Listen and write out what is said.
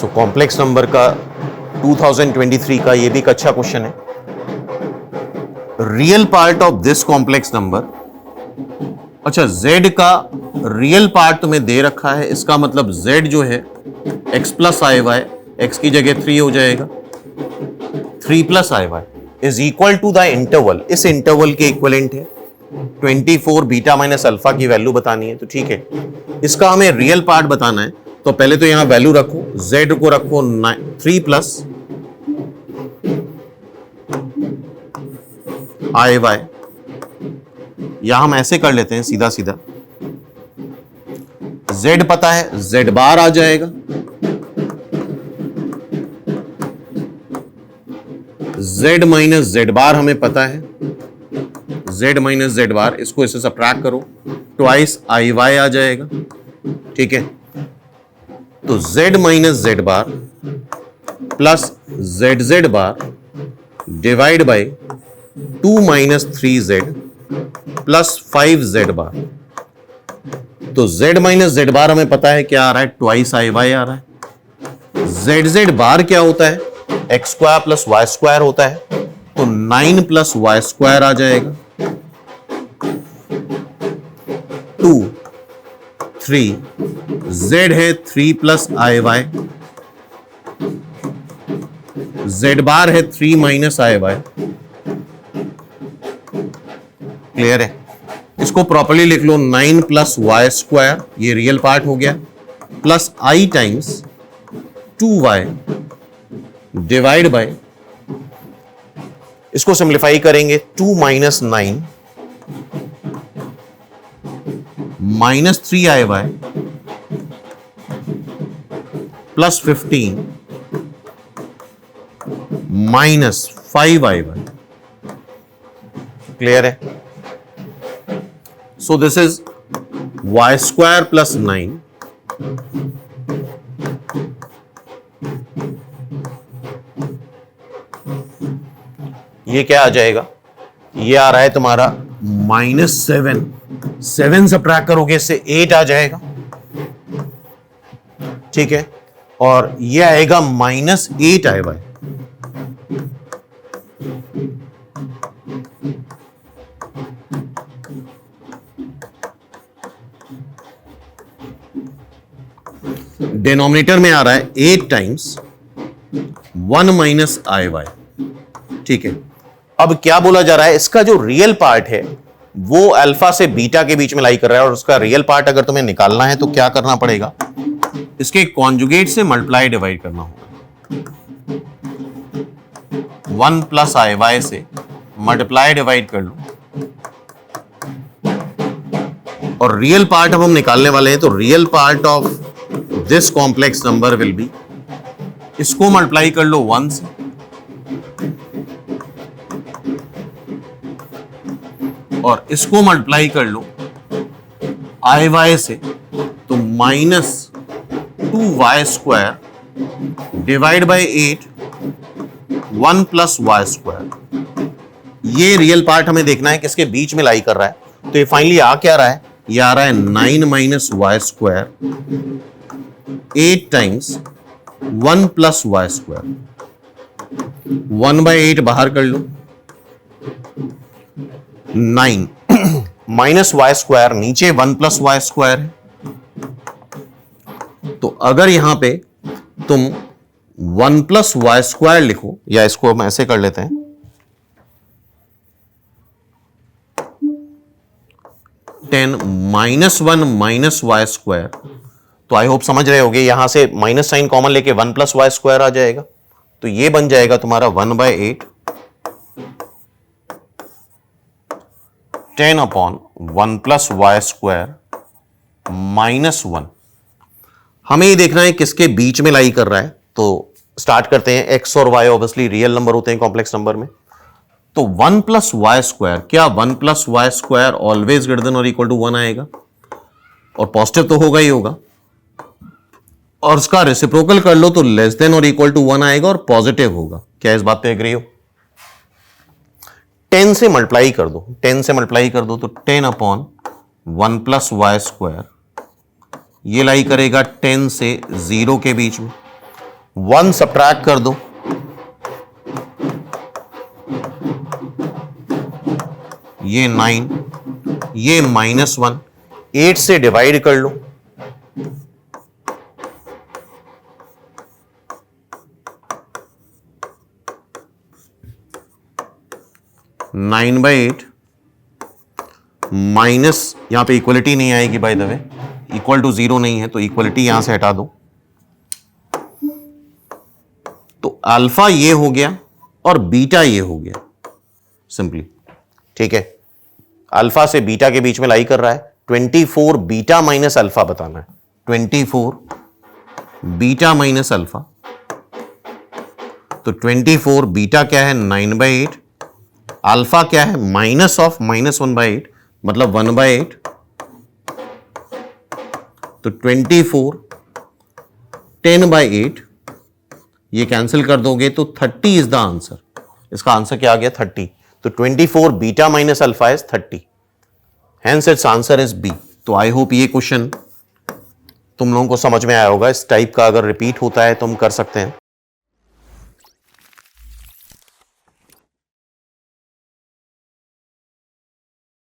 So complex number का 2023 का ये भी एक अच्छा क्वेश्चन है. Real part of this complex number. अच्छा, z का रियल पार्ट तुम्हें दे रखा है, इसका मतलब z जो है x plus i y, x की जगह 3 हो जाएगा, 3 plus i y is equal to the interval. इस इंटरवल के इक्विवेलेंट है 24 बीटा माइनस अल्फा की वैल्यू बतानी है. तो ठीक है, इसका हमें रियल पार्ट बताना है. तो पहले तो यहां वैल्यू रखो, z को रखो 3 प्लस आई वाई. यहां हम ऐसे कर लेते हैं सीधा सीधा, z पता है, z बार आ जाएगा, z माइनस z बार हमें पता है, z माइनस z बार, इसको इससे सबट्रैक्ट करो, ट्वाइस आई वाई आ जाएगा. ठीक है, तो z minus z bar plus z bar divide by 2 minus 3z plus 5z बार. तो z माइनस z बार हमें पता है क्या आ रहा है, ट्वाइस आई वाई आ रहा है. z बार क्या होता है, x square plus y square होता है, तो 9 प्लस वाई स्क्वायर आ जाएगा. 2 3 z है 3 प्लस आई वाई, z बार है 3 माइनस आई वाई. क्लियर है? इसको प्रॉपर्ली लिख लो, 9 प्लस वाई स्क्वायर, ये रियल पार्ट हो गया, plus i times 2y divide by, इसको सिंप्लीफाई करेंगे, 2 minus 9 minus 3 i y plus 15 minus 5 i y. Clear है? So this is y square plus 9 ये क्या आ जाएगा, ये आ रहा है तुम्हारा -7. 7 सबट्रैक्ट करोगे इससे 8 आ जाएगा. ठीक है, और ये आएगा -8 आई वाई. डिनोमिनेटर में आ रहा है 8 टाइम्स 1 माइनस आई वाई. ठीक है, अब क्या बोला जा रहा है, इसका जो रियल पार्ट है वो अल्फा से बीटा के बीच में लाई कर रहा है, और उसका रियल पार्ट अगर तुम्हें निकालना है तो क्या करना पड़ेगा, इसके कॉन्जुगेट से मल्टीप्लाई डिवाइड करना होगा. 1 प्लस आई वाई से मल्टीप्लाई डिवाइड कर लो, और रियल पार्ट अब हम निकालने वाले हैं. तो real part of this complex number will be, इसको मल्टीप्लाई कर लो 1 से, और इसको मल्टीप्लाई कर लो आई वाई से, तो -2y square divide by 8 1 plus y square. ये रियल पार्ट हमें देखना है किसके बीच में लाई कर रहा है. तो ये फाइनली आ क्या रहा है, ये आ रहा है 9 minus y square 8 times 1 plus y square. 1/8 बाहर कर लो, 9 माइनस वाई स्क्वायर, नीचे 1 प्लस वाई स्क्वायर है. तो अगर यहां पे तुम 1 प्लस वाई स्क्वायर लिखो, या इसको हम ऐसे कर लेते हैं, 10 -1 माइनस वाई स्क्वायर. तो आई होप समझ रहे होगे, यहां से माइनस साइन कॉमन लेके 1 प्लस वाई स्क्वायर आ जाएगा. तो ये बन जाएगा तुम्हारा 1/8 10 अपॉन 1 प्लस वाई स्क्वायर -1. हमें ये देखना है किसके बीच में लाई कर रहा है. तो स्टार्ट करते हैं, x और y ऑब्वियसली रियल नंबर होते हैं कॉम्प्लेक्स नंबर में. तो 1 प्लस वाई स्क्वायर, क्या 1 plus y square always greater than और इक्वल टू 1 आएगा, और पॉजिटिव तो होगा ही होगा, और उसका रेसिप्रोकल कर लो तो लेस देन और इक्वल टू 1 आएगा और पॉजिटिव होगा. क्या इस बात पे एग्री हो? 10 से मल्टीप्लाई कर दो, 10 से मल्टीप्लाई कर दो, तो 10 अपॉन 1 प्लस वाई स्क्वायर, ये लाई करेगा 10 से 0 के बीच में, 1 सब्ट्रैक्ट कर दो, ये 9, ये -1, 8 से डिवाइड कर लो, 9/8 माइनस, यहां पे इक्वलिटी नहीं आएगी by the way, equal to 0 नहीं है तो इक्वलिटी यहां से हटा दो, तो अल्फा ये हो गया और बीटा ये हो गया सिंपली। ठीक है, अल्फा से बीटा के बीच में लाई कर रहा है, 24 बीटा माइनस अल्फा बताना है, 24 बीटा माइनस अल्फा, तो 24 बीटा क्या है 9/8, अल्फा क्या है माइनस ऑफ -1/8 मतलब 1/8, तो 24 10/8, ये कैंसिल कर दोगे तो 30 इज द आंसर। इसका आंसर क्या आ गया 30, तो 24 beta minus alpha is 30, hence it's answer is B. तो आई होप ये क्वेश्चन तुम लोगों को समझ में आया होगा। इस टाइप का अगर रिपीट होता है तो हम कर सकते हैं।